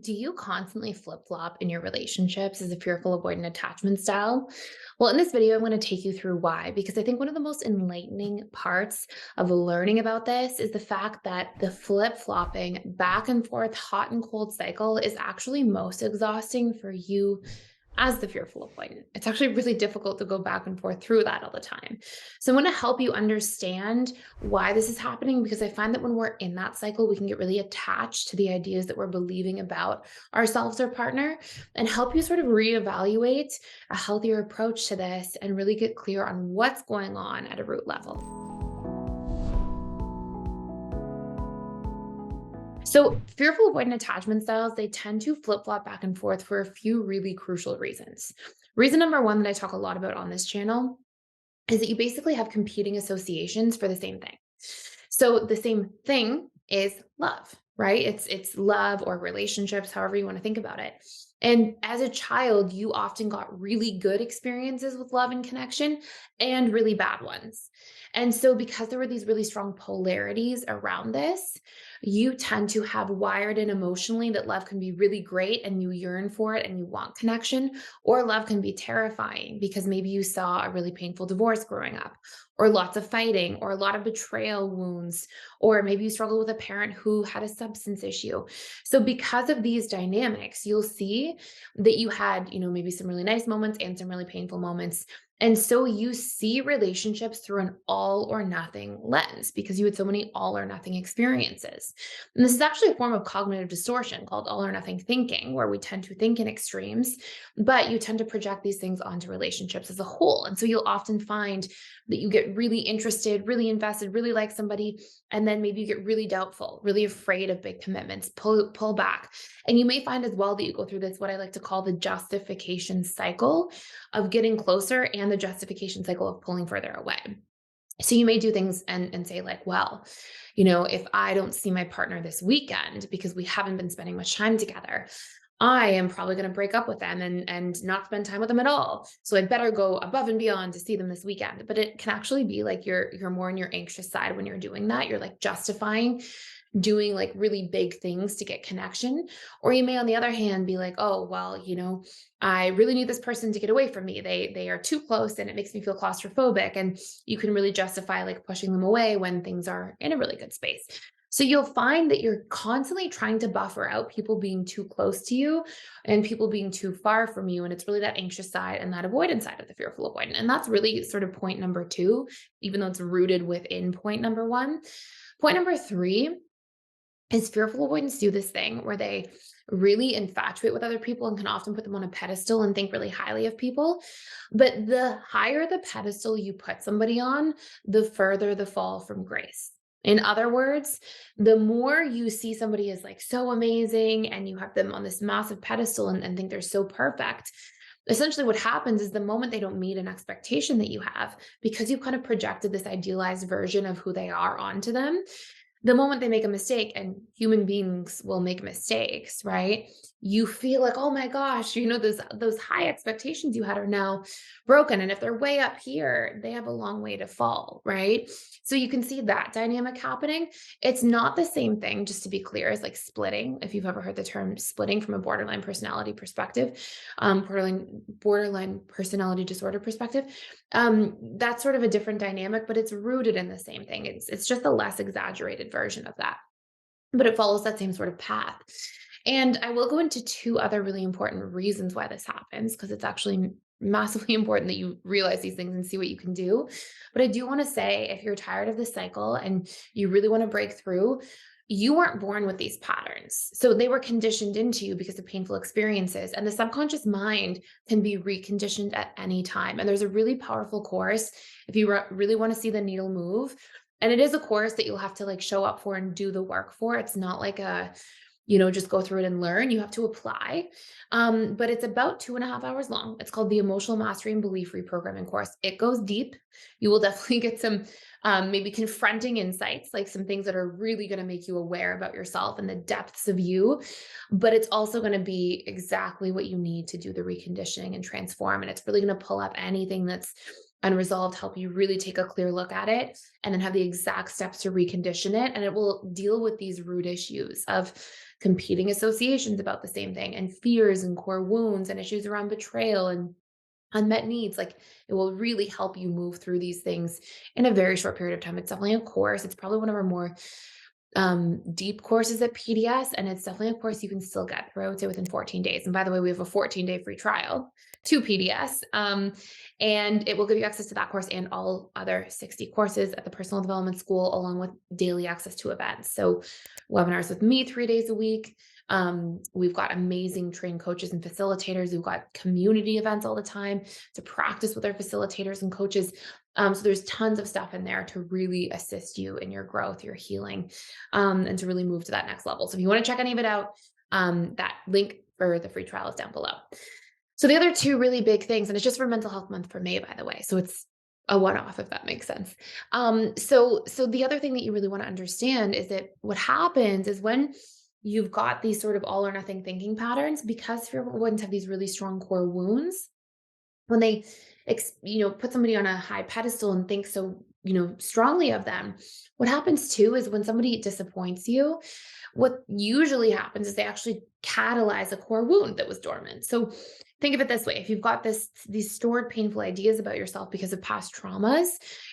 Do you constantly flip-flop in your relationships as a fearful avoidant attachment style? Well, in this video, I'm going to take you through why, because I think one of the most enlightening parts of learning about this is the fact that the flip-flopping back and forth hot and cold cycle is actually most exhausting for you as the fearful avoidant. It's actually really difficult to go back and forth through that all the time. So I want to help you understand why this is happening because I find that when we're in that cycle, we can get really attached to the ideas that we're believing about ourselves or partner and help you sort of reevaluate a healthier approach to this and really get clear on what's going on at a root level. So, fearful avoidant attachment styles, they tend to flip flop back and forth for a few really crucial reasons. Reason number one that I talk a lot about on this channel is that you basically have competing associations for the same thing. So, the same thing is love, right? It's love or relationships, however you want to think about it. And as a child, you often got really good experiences with love and connection and really bad ones. And so, because there were these really strong polarities around this, you tend to have wired in emotionally that love can be really great and you yearn for it and you want connection, or love can be terrifying because maybe you saw a really painful divorce growing up, or lots of fighting, or a lot of betrayal wounds, or maybe you struggle with a parent who had a substance issue. So, because of these dynamics, you'll see that you had, maybe some really nice moments and some really painful moments. And so you see relationships through an all or nothing lens because you had so many all or nothing experiences. And this is actually a form of cognitive distortion called all or nothing thinking, where we tend to think in extremes, but you tend to project these things onto relationships as a whole. And so you'll often find that you get really interested, really invested, really like somebody, and then maybe you get really doubtful, really afraid of big commitments, pull back. And you may find as well that you go through this, what I like to call the justification cycle of getting closer and the justification cycle of pulling further away. So you may do things and say, like, well, if I don't see my partner this weekend because we haven't been spending much time together, I am probably going to break up with them and not spend time with them at all. So I'd better go above and beyond to see them this weekend. But it can actually be like you're more on your anxious side when you're doing that. You're like justifying doing like really big things to get connection. Or you may, on the other hand, be like, oh, well, I really need this person to get away from me. They are too close and it makes me feel claustrophobic. And you can really justify like pushing them away when things are in a really good space. So you'll find that you're constantly trying to buffer out people being too close to you and people being too far from you. And it's really that anxious side and that avoidance side of the fearful avoidant. And that's really sort of point number two, even though it's rooted within point number one. Point number three is fearful avoidants do this thing where they really infatuate with other people and can often put them on a pedestal and think really highly of people. But the higher the pedestal you put somebody on, the further the fall from grace. In other words, the more you see somebody as like so amazing and you have them on this massive pedestal and think they're so perfect, essentially what happens is the moment they don't meet an expectation that you have, because you've kind of projected this idealized version of who they are onto them, the moment they make a mistake, and human beings will make mistakes, right? You feel like, oh my gosh, those high expectations you had are now broken. And if they're way up here, they have a long way to fall, right? So you can see that dynamic happening. It's not the same thing, just to be clear, as like splitting. If you've ever heard the term splitting from a borderline personality perspective, borderline personality disorder perspective, that's sort of a different dynamic, but it's rooted in the same thing. It's just a less exaggerated version of that, but it follows that same sort of path. And I will go into two other really important reasons why this happens, because it's actually massively important that you realize these things and see what you can do. But I do want to say, if you're tired of the cycle and you really want to break through, you weren't born with these patterns. So they were conditioned into you because of painful experiences. And the subconscious mind can be reconditioned at any time. And there's a really powerful course if you really want to see the needle move. And it is a course that you'll have to like show up for and do the work for. It's not like just go through it and learn. You have to apply. But it's about 2.5 hours long. It's called the Emotional Mastery and Belief Reprogramming course. It goes deep. You will definitely get some maybe confronting insights, like some things that are really going to make you aware about yourself and the depths of you. But it's also going to be exactly what you need to do the reconditioning and transform. And it's really going to pull up anything that's unresolved, help you really take a clear look at it, and then have the exact steps to recondition it. And it will deal with these root issues of competing associations about the same thing, and fears and core wounds and issues around betrayal and unmet needs. Like, it will really help you move through these things in a very short period of time. It's definitely a course. It's probably one of our more deep courses at PDS, and it's definitely a course you can still get through, I would say, within 14 days. And by the way, we have a 14-day free trial to PDS, and it will give you access to that course and all other 60 courses at the Personal Development School, along with daily access to events. So webinars with me 3 days a week. We've got amazing trained coaches and facilitators. We've got community events all the time to practice with our facilitators and coaches. So there's tons of stuff in there to really assist you in your growth, your healing, and to really move to that next level. So if you want to check any of it out, that link for the free trial is down below. So the other two really big things, and it's just for Mental Health Month for May, by the way. So it's a one-off, if that makes sense. So the other thing that you really want to understand is that what happens is when you've got these sort of all or nothing thinking patterns, because fear avoidants have these really strong core wounds, when they put somebody on a high pedestal and think so strongly of them, what happens too is when somebody disappoints you, what usually happens is they actually catalyze a core wound that was dormant. So think of it this way: if you've got these stored painful ideas about yourself because of past traumas,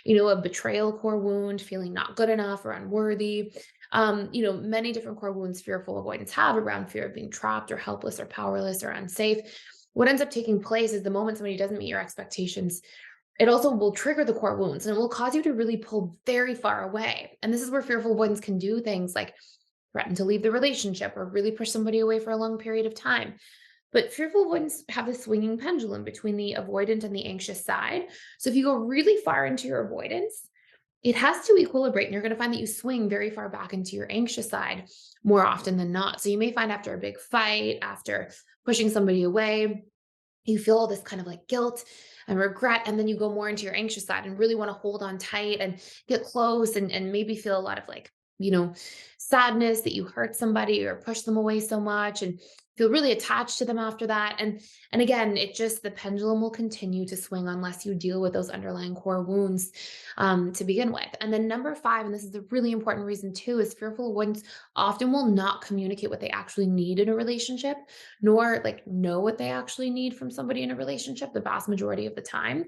a betrayal core wound, feeling not good enough or unworthy, many different core wounds fearful avoidants have around fear of being trapped or helpless or powerless or unsafe. What ends up taking place is the moment somebody doesn't meet your expectations, it also will trigger the core wounds, and it will cause you to really pull very far away. And this is where fearful avoidants can do things like threaten to leave the relationship or really push somebody away for a long period of time. But fearful avoidants have a swinging pendulum between the avoidant and the anxious side. So if you go really far into your avoidance, it has to equilibrate, and you're going to find that you swing very far back into your anxious side more often than not. So you may find after a big fight, after pushing somebody away, you feel all this kind of like guilt and regret, and then you go more into your anxious side and really want to hold on tight and get close, and maybe feel a lot of like, sadness that you hurt somebody or push them away so much, and feel really attached to them after that. And again, the pendulum will continue to swing unless you deal with those underlying core wounds to begin with. And then number 5, and this is a really important reason too, is fearful avoidants often will not communicate what they actually need in a relationship, nor like know what they actually need from somebody in a relationship the vast majority of the time.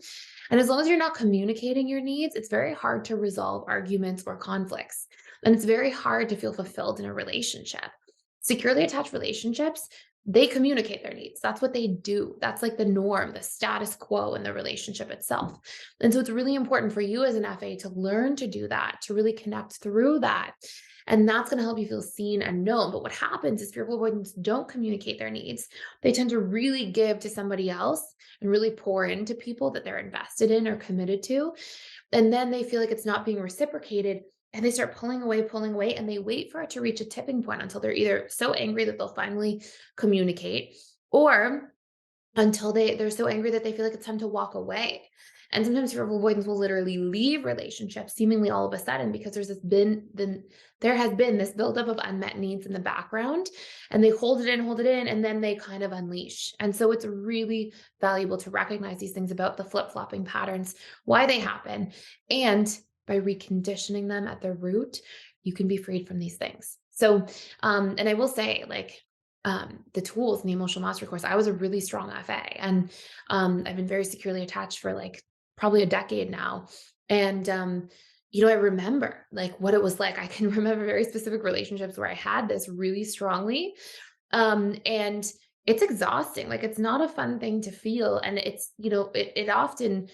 And as long as you're not communicating your needs, it's very hard to resolve arguments or conflicts. And it's very hard to feel fulfilled in a relationship. Securely attached relationships, they communicate their needs. That's what they do. That's like the norm, the status quo in the relationship itself. And so it's really important for you as an FA to learn to do that, to really connect through that. And that's going to help you feel seen and known. But what happens is fearful avoidants don't communicate their needs. They tend to really give to somebody else and really pour into people that they're invested in or committed to. And then they feel like it's not being reciprocated, and they start pulling away, and they wait for it to reach a tipping point until they're either so angry that they'll finally communicate, or until they're so angry that they feel like it's time to walk away. And sometimes fearful avoidants will literally leave relationships seemingly all of a sudden because there has been this buildup of unmet needs in the background, and they hold it in, and then they kind of unleash. And so it's really valuable to recognize these things about the flip-flopping patterns, why they happen, and by reconditioning them at their root, you can be freed from these things. So, and I will say, like, the tools in the emotional mastery course, I was a really strong FA, and I've been very securely attached for like probably a decade now. And I remember like what it was like. I can remember very specific relationships where I had this really strongly. And it's exhausting. Like, it's not a fun thing to feel. And it's, it often,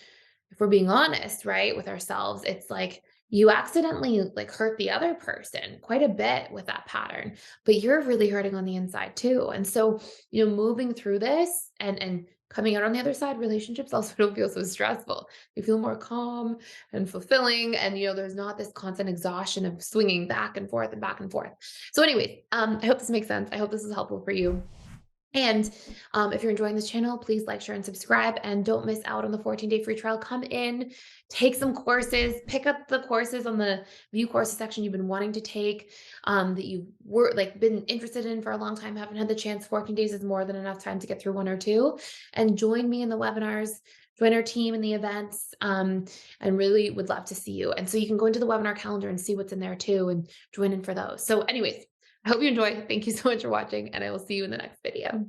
if we're being honest, right, with ourselves, it's like you accidentally like hurt the other person quite a bit with that pattern, but you're really hurting on the inside too. And so, moving through this and coming out on the other side, relationships also don't feel so stressful. They feel more calm and fulfilling. And, there's not this constant exhaustion of swinging back and forth and back and forth. So anyways, I hope this makes sense. I hope this is helpful for you. And if you're enjoying this channel, please like, share, and subscribe, and don't miss out on the 14-day free trial. Come in, take some courses, pick up the courses on the view courses section you've been wanting to take, that you were like been interested in for a long time, haven't had the chance. 14 days is more than enough time to get through 1 or 2, and join me in the webinars, join our team in the events, and really would love to see you. And so you can go into the webinar calendar and see what's in there too, and join in for those. So anyways, I hope you enjoy. Thank you so much for watching, and I will see you in the next video.